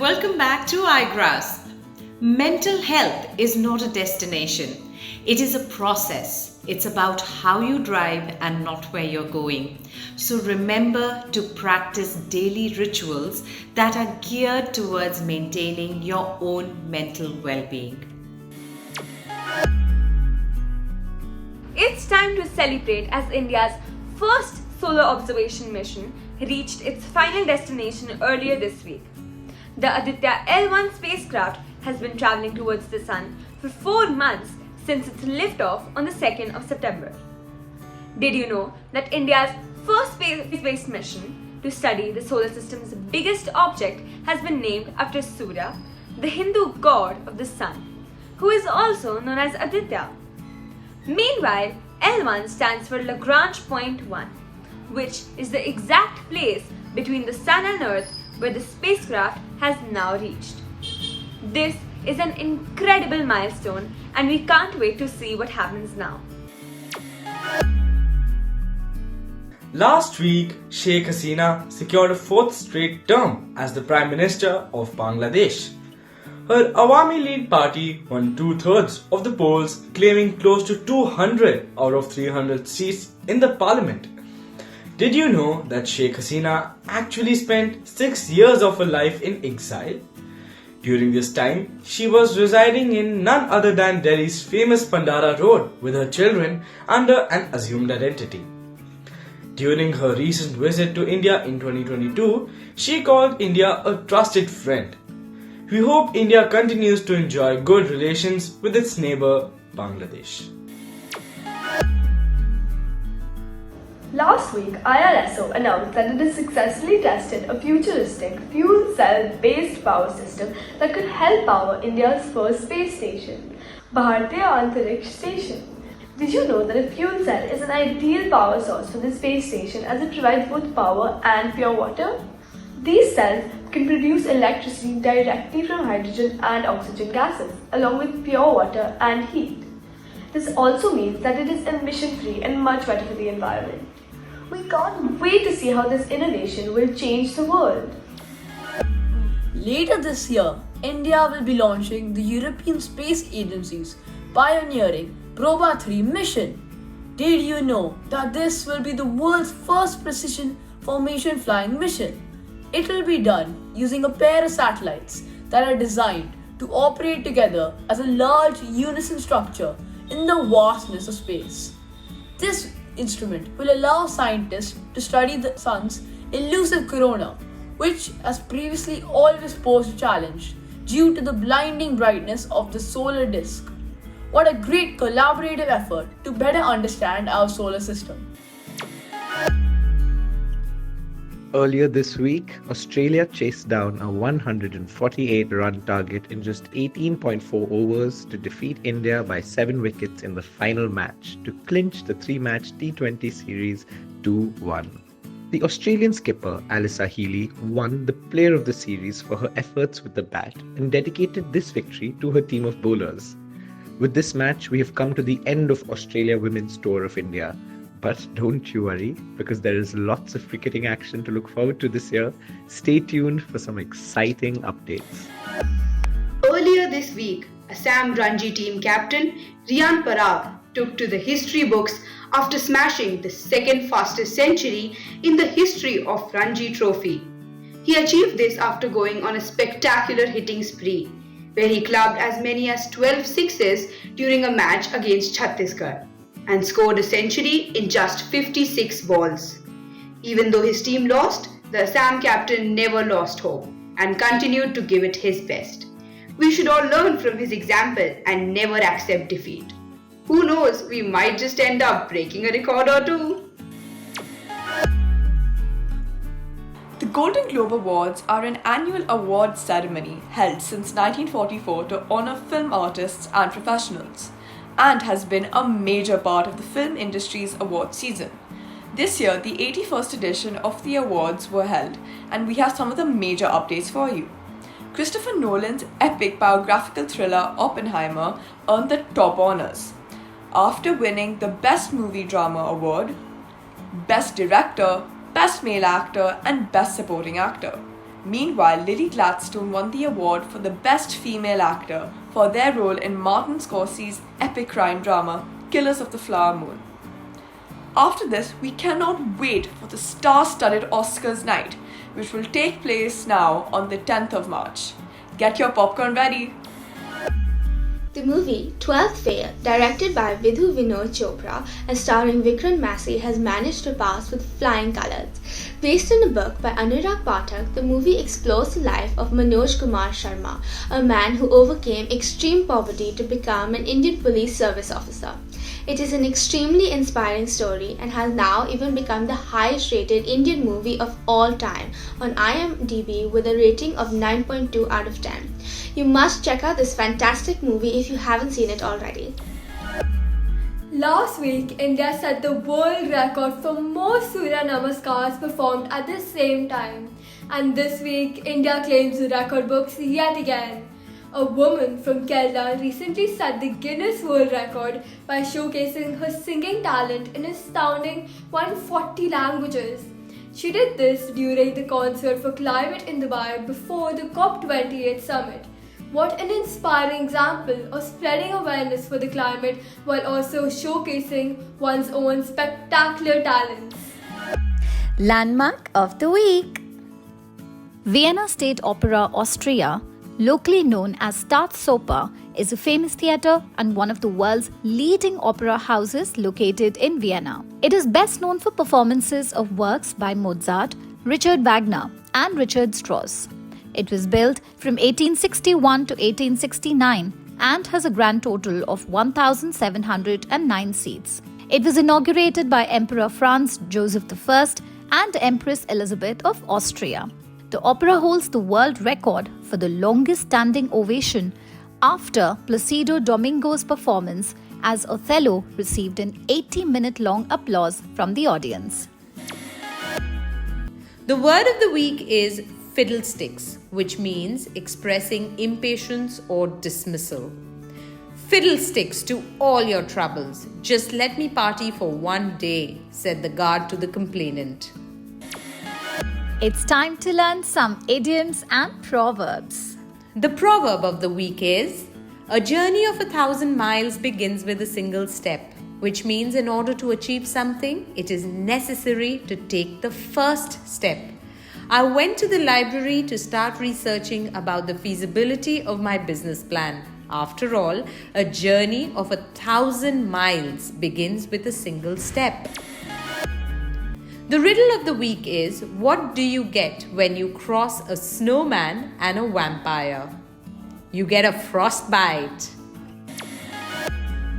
Welcome back to Igraasp. Mental health is not a destination, it is a process. It's about how you drive and not where you're going. So remember to practice daily rituals that are geared towards maintaining your own mental well being. It's time to celebrate as India's first solar observation mission reached its final destination earlier this week. The Aditya L1 spacecraft has been traveling towards the Sun for 4 months since its liftoff on the 2nd of September. Did you know that India's first space-based mission to study the solar system's biggest object has been named after Surya, the Hindu god of the sun, who is also known as Aditya? Meanwhile, L1 stands for Lagrange Point 1, which is the exact place between the Sun and Earth where the spacecraft has now reached. This is an incredible milestone and we can't wait to see what happens now. Last week, Sheikh Hasina secured a 4th straight term as the Prime Minister of Bangladesh. Her Awami League party won 2/3 of the polls, claiming close to 200 out of 300 seats in the parliament. Did you know that Sheikh Hasina actually spent 6 years of her life in exile? During this time, she was residing in none other than Delhi's famous Pandara Road with her children under an assumed identity. During her recent visit to India in 2022, she called India a trusted friend. We hope India continues to enjoy good relations with its neighbor, Bangladesh. Last week, IRSO announced that it has successfully tested a futuristic fuel cell-based power system that could help power India's first space station, Bharatiya Antariksh Station. Did you know that a fuel cell is an ideal power source for the space station as it provides both power and pure water? These cells can produce electricity directly from hydrogen and oxygen gases, along with pure water and heat. This also means that it is emission-free and much better for the environment. We can't wait to see how this innovation will change the world. Later this year, India will be launching the European Space Agency's pioneering Proba 3 mission. Did you know that this will be the world's first precision formation flying mission? It will be done using a pair of satellites that are designed to operate together as a large unison structure in the vastness of space. This instrument will allow scientists to study the sun's elusive corona, which has previously always posed a challenge due to the blinding brightness of the solar disk. What a great collaborative effort to better understand our solar system. Earlier this week, Australia chased down a 148-run target in just 18.4 overs to defeat India by 7 wickets in the final match to clinch the 3-match T20 series 2-1. The Australian skipper, Alyssa Healy, won the Player of the Series for her efforts with the bat and dedicated this victory to her team of bowlers. With this match, we have come to the end of Australia Women's Tour of India. But don't you worry, because there is lots of cricketing action to look forward to this year. Stay tuned for some exciting updates. Earlier this week, Assam Ranji team captain Riyan Parag took to the history books after smashing the second fastest century in the history of Ranji Trophy. He achieved this after going on a spectacular hitting spree, where he clubbed as many as 12 sixes during a match against Chhattisgarh and scored a century in just 56 balls. Even though his team lost, the Assam captain never lost hope and continued to give it his best. We should all learn from his example and never accept defeat. Who knows, we might just end up breaking a record or two. The Golden Globe Awards are an annual award ceremony held since 1944 to honor film artists and professionals, and has been a major part of the film industry's award season. This year, the 81st edition of the awards were held, and we have some of the major updates for you. Christopher Nolan's epic biographical thriller Oppenheimer earned the top honors, after winning the Best Movie Drama Award, Best Director, Best Male Actor and Best Supporting Actor. Meanwhile, Lily Gladstone won the award for the Best Female Actor for their role in Martin Scorsese's epic crime drama, Killers of the Flower Moon. After this, we cannot wait for the star-studded Oscars night, which will take place now on the 10th of March. Get your popcorn ready! The movie 12th Fail, directed by Vidhu Vinod Chopra and starring Vikram Massey, has managed to pass with flying colours. Based on a book by Anurag Pathak, the movie explores the life of Manoj Kumar Sharma, a man who overcame extreme poverty to become an Indian police service officer. It is an extremely inspiring story and has now even become the highest rated Indian movie of all time on IMDb with a rating of 9.2 out of 10. You must check out this fantastic movie if you haven't seen it already. Last week, India set the world record for most Surya Namaskars performed at the same time. And this week, India claims the record books yet again. A woman from Kerala recently set the Guinness World Record by showcasing her singing talent in astounding 140 languages. She did this during the concert for climate in Dubai before the COP28 summit. What an inspiring example of spreading awareness for the climate while also showcasing one's own spectacular talents. Landmark of the Week. Vienna State Opera, Austria, locally known as Staatsoper, is a famous theatre and one of the world's leading opera houses located in Vienna. It is best known for performances of works by Mozart, Richard Wagner, and Richard Strauss. It was built from 1861 to 1869 and has a grand total of 1,709 seats. It was inaugurated by Emperor Franz Joseph I and Empress Elizabeth of Austria. The opera holds the world record for the longest standing ovation after Placido Domingo's performance, as Othello received an 80-minute-long applause from the audience. The word of the week is fiddlesticks, which means expressing impatience or dismissal. Fiddlesticks to all your troubles. Just let me party for one day, said the guard to the complainant. It's time to learn some idioms and proverbs. The proverb of the week is, a journey of 1,000 miles begins with a single step, which means in order to achieve something, it is necessary to take the first step. I went to the library to start researching about the feasibility of my business plan. After all, a journey of 1,000 miles begins with a single step. The riddle of the week is, what do you get when you cross a snowman and a vampire? You get a frostbite.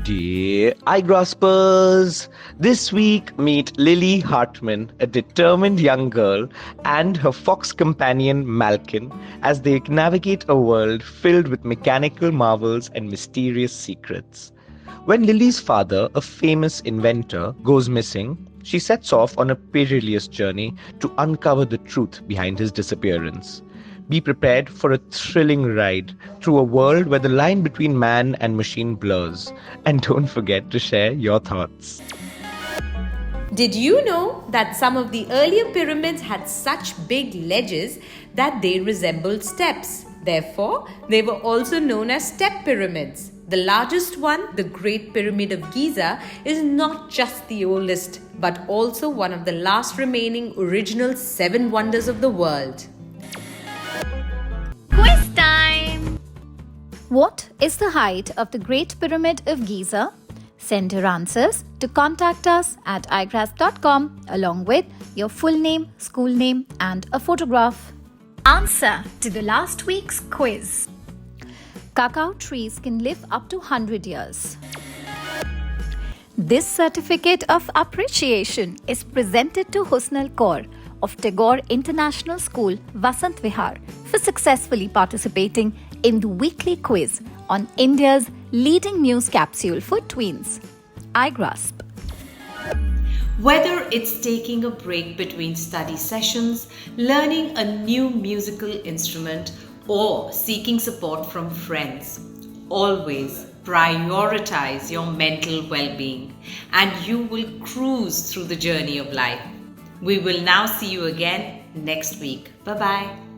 Dear Igraspers, this week meet Lily Hartman, a determined young girl, and her fox companion Malkin as they navigate a world filled with mechanical marvels and mysterious secrets. When Lily's father, a famous inventor, goes missing, she sets off on a perilous journey to uncover the truth behind his disappearance. Be prepared for a thrilling ride through a world where the line between man and machine blurs. And don't forget to share your thoughts. Did you know that some of the earlier pyramids had such big ledges that they resembled steps? Therefore, they were also known as step pyramids. The largest one, the Great Pyramid of Giza, is not just the oldest, but also one of the last remaining original 7 wonders of the world. Quiz time! What is the height of the Great Pyramid of Giza? Send your answers to contact us at igraasp.com along with your full name, school name, and a photograph. Answer to the last week's quiz. Cacao trees can live up to 100 years. This certificate of appreciation is presented to Husnal Kaur of Tagore International School, Vasant Vihar, for successfully participating in the weekly quiz on India's leading news capsule for tweens, Igraasp. Whether it's taking a break between study sessions, learning a new musical instrument, or seeking support from friends, always prioritize your mental well-being and you will cruise through the journey of life. We will now see you again next week. Bye-bye.